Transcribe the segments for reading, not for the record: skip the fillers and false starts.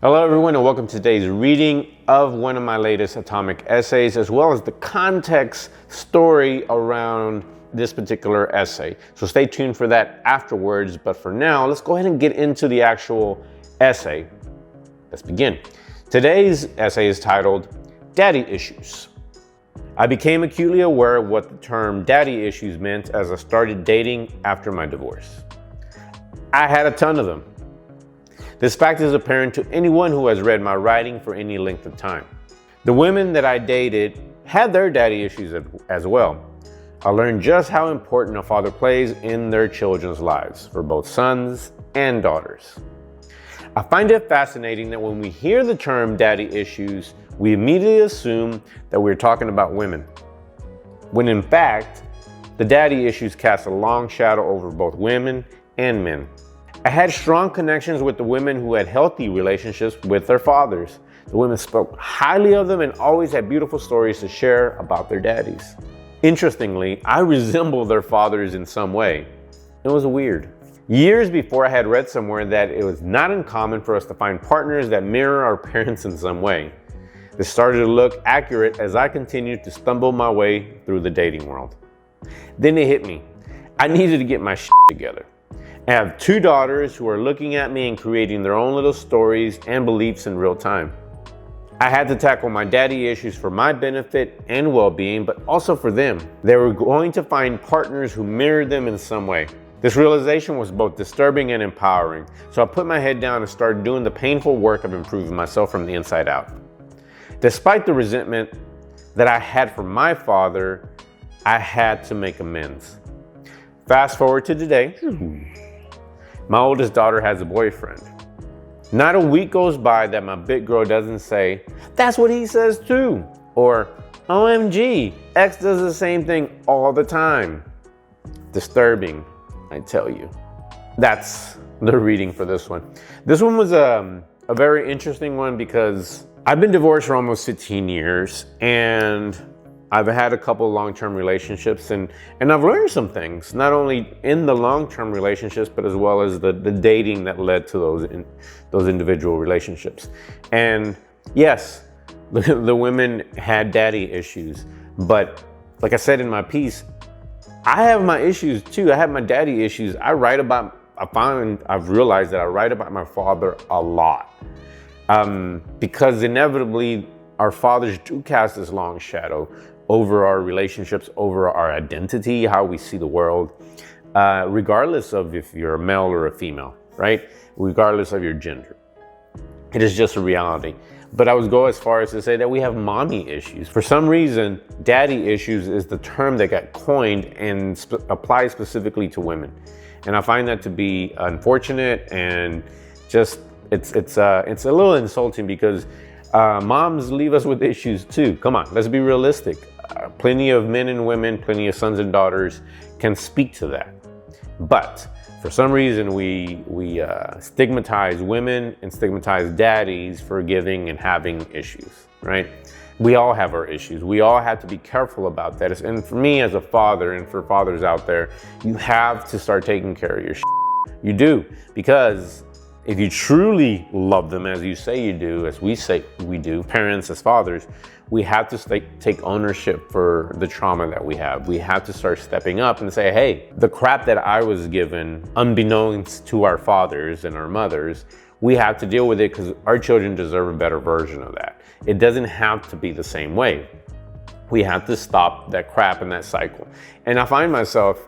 Hello everyone and welcome to today's reading of one of my latest atomic essays, as well as the context story around this particular essay. So stay tuned for that afterwards, but for now, let's go ahead and get into the actual essay. Let's begin. Today's essay is titled Daddy Issues. I became acutely aware of what the term daddy issues meant as I started dating after my divorce. I had a ton of them. This fact is apparent to anyone who has read my writing for any length of time. The women that I dated had their daddy issues as well. I learned just how important a father plays in their children's lives, for both sons and daughters. I find it fascinating that when we hear the term daddy issues, we immediately assume that we're talking about women, when in fact, the daddy issues cast a long shadow over both women and men. I had strong connections with the women who had healthy relationships with their fathers. The women spoke highly of them and always had beautiful stories to share about their daddies. Interestingly, I resembled their fathers in some way. It was weird. Years before, I had read somewhere that it was not uncommon for us to find partners that mirror our parents in some way. This started to look accurate as I continued to stumble my way through the dating world. Then it hit me. I needed to get my shit together. I have two daughters who are looking at me and creating their own little stories and beliefs in real time. I had to tackle my daddy issues for my benefit and well-being, but also for them. They were going to find partners who mirrored them in some way. This realization was both disturbing and empowering, so I put my head down and started doing the painful work of improving myself from the inside out. Despite the resentment that I had for my father, I had to make amends. Fast forward to today. My oldest daughter has a boyfriend. Not a week goes by that my big girl doesn't say, "That's what he says too," or "OMG, X does the same thing all the time." Disturbing, I tell you. That's the reading for this one. This one was a very interesting one because I've been divorced for almost 15 years and I've had a couple long-term relationships and I've learned some things, not only in the long-term relationships, but as well as the dating that led to those individual relationships. And yes, the women had daddy issues, but like I said in my piece, I have my issues too. I have my daddy issues. I've realized that I write about my father a lot because inevitably our fathers do cast this long shadow over our relationships, over our identity, how we see the world, regardless of if you're a male or a female, right? Regardless of your gender. It is just a reality. But I would go as far as to say that we have mommy issues. For some reason, daddy issues is the term that got coined and applies specifically to women. And I find that to be unfortunate and just, it's a little insulting because moms leave us with issues too. Come on, let's be realistic. Plenty of men and women, plenty of sons and daughters can speak to that. But for some reason, we stigmatize women and stigmatize daddies for giving and having issues, right? We all have our issues. We all have to be careful about that. And for me as a father, and for fathers out there, you have to start taking care of your shit. You do, because if you truly love them as you say you do, as we say we do, parents as fathers, we have to take ownership for the trauma that we have. We have to start stepping up and say, hey, the crap that I was given, unbeknownst to our fathers and our mothers, we have to deal with it because our children deserve a better version of that. It doesn't have to be the same way. We have to stop that crap and that cycle. And I find myself,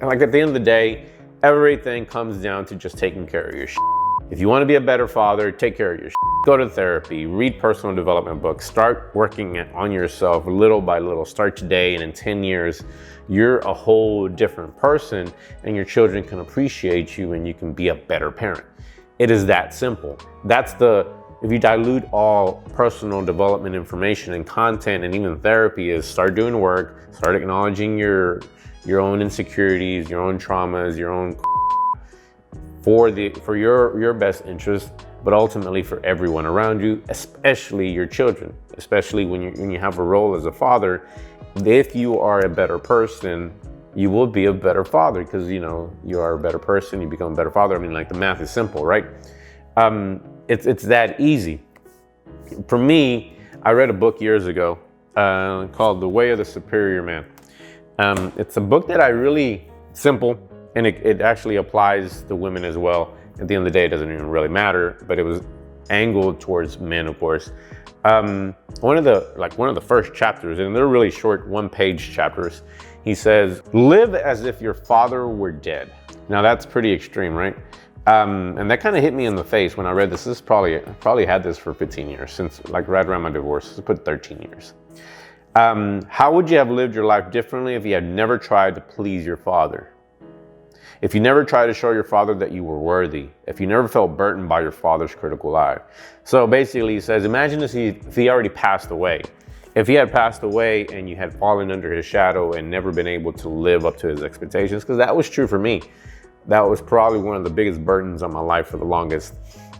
like at the end of the day, everything comes down to just taking care of your shit. If you want to be a better father, take care of your shit. Go to therapy, read personal development books, start working on yourself little by little. Start today, and in 10 years, you're a whole different person and your children can appreciate you and you can be a better parent. It is that simple. If you dilute all personal development information and content and even therapy, is start doing work, start acknowledging your own insecurities, your own traumas, your own for your best interest, but ultimately for everyone around you, especially your children, especially when you have a role as a father. If you are a better person, you will be a better father because, you are a better person, you become a better father. I mean, like the math is simple, right? it's that easy. For me, I read a book years ago called The Way of the Superior Man. It's a book that I really, simple, and it actually applies to women as well. At the end of the day, it doesn't even really matter, but it was angled towards men, of course. One of the first chapters, and they're really short, one-page chapters, he says, live as if your father were dead. Now that's pretty extreme, right? And that kind of hit me in the face when I read this. I probably had this for 15 years, since like right around my divorce. Let's put 13 years. How would you have lived your life differently if you had never tried to please your father? If you never tried to show your father that you were worthy, if you never felt burdened by your father's critical eye. So basically he says, imagine if he already passed away. If he had passed away and you had fallen under his shadow and never been able to live up to his expectations, because that was true for me. That was probably one of the biggest burdens on my life for the longest,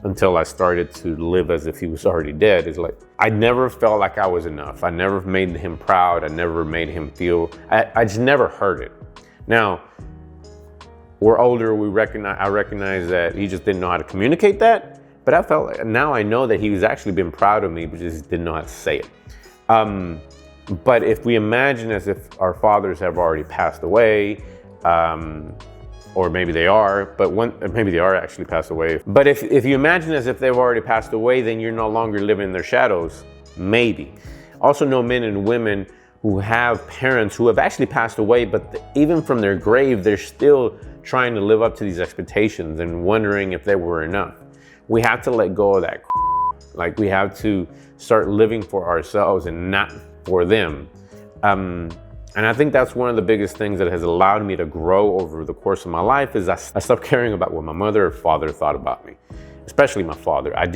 until I started to live as if he was already dead. It's like, I never felt like I was enough. I never made him proud. I never made him feel, I just never heard it. Now, we're older, I recognize that he just didn't know how to communicate that, but I felt like, now I know that he was actually been proud of me, but just didn't know how to say it. But if we imagine as if our fathers have already passed away, or maybe they are, maybe they are actually passed away. But if you imagine as if they've already passed away, then you're no longer living in their shadows, maybe. Also know men and women who have parents who have actually passed away, but even from their grave, they're still trying to live up to these expectations and wondering if they were enough. We have to let go of that. Like, we have to start living for ourselves and not for them. And I think that's one of the biggest things that has allowed me to grow over the course of my life is I stopped caring about what my mother or father thought about me, especially my father. I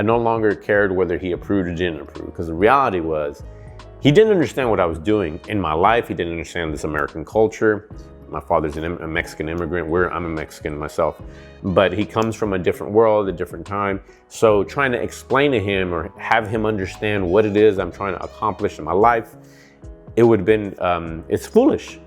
no longer cared whether he approved or didn't approve, because the reality was he didn't understand what I was doing in my life. He didn't understand this American culture. My father's a Mexican immigrant. I'm a Mexican myself, but he comes from a different world, a different time. So trying to explain to him or have him understand what it is I'm trying to accomplish in my life, it would have been, it's foolish.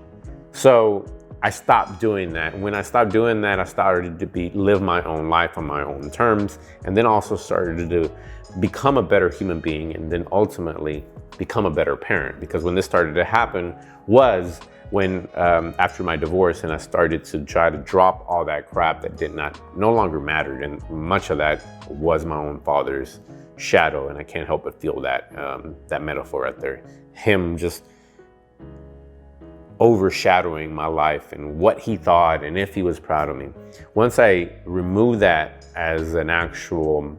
So I stopped doing that. And when I stopped doing that, I started to live my own life on my own terms, and then also started to become a better human being, and then ultimately become a better parent. Because when this started to happen was when, after my divorce, and I started to try to drop all that crap that no longer mattered. And much of that was my own father's shadow. And I can't help but feel that, that metaphor right there. Him just overshadowing my life and what he thought and if he was proud of me. Once I removed that as an actual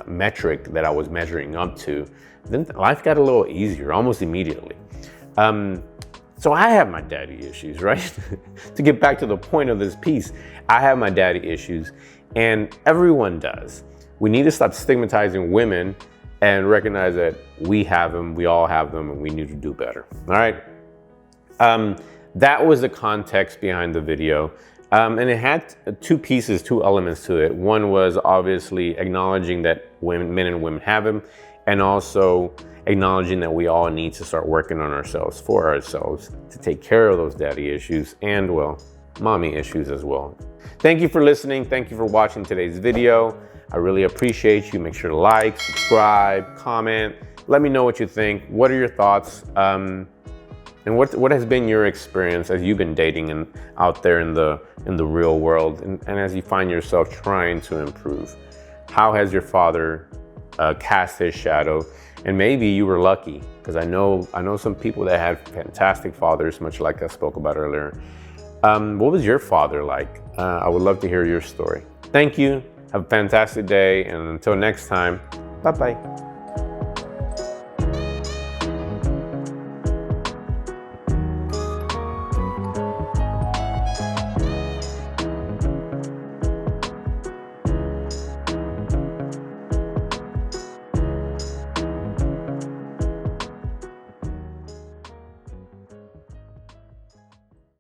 metric that I was measuring up to, then life got a little easier almost immediately. So I have my daddy issues, right? To get back to the point of this piece, I have my daddy issues, and everyone does. We need to stop stigmatizing women and recognize that we have them, we all have them, and we need to do better, all right? That was the context behind the video. And it had two elements to it. One was obviously acknowledging that men and women have them, and also acknowledging that we all need to start working on ourselves, for ourselves, to take care of those daddy issues and, well, mommy issues as well. Thank you for listening. Thank you for watching today's video. I really appreciate you. Make sure to like, subscribe, comment. Let me know what you think. What are your thoughts? And what has been your experience as you've been dating and out there in the real world, and as you find yourself trying to improve? How has your father cast his shadow? And maybe you were lucky, because I know some people that had fantastic fathers, much like I spoke about earlier. What was your father like? I would love to hear your story. Thank you. Have a fantastic day, and until next time, bye-bye.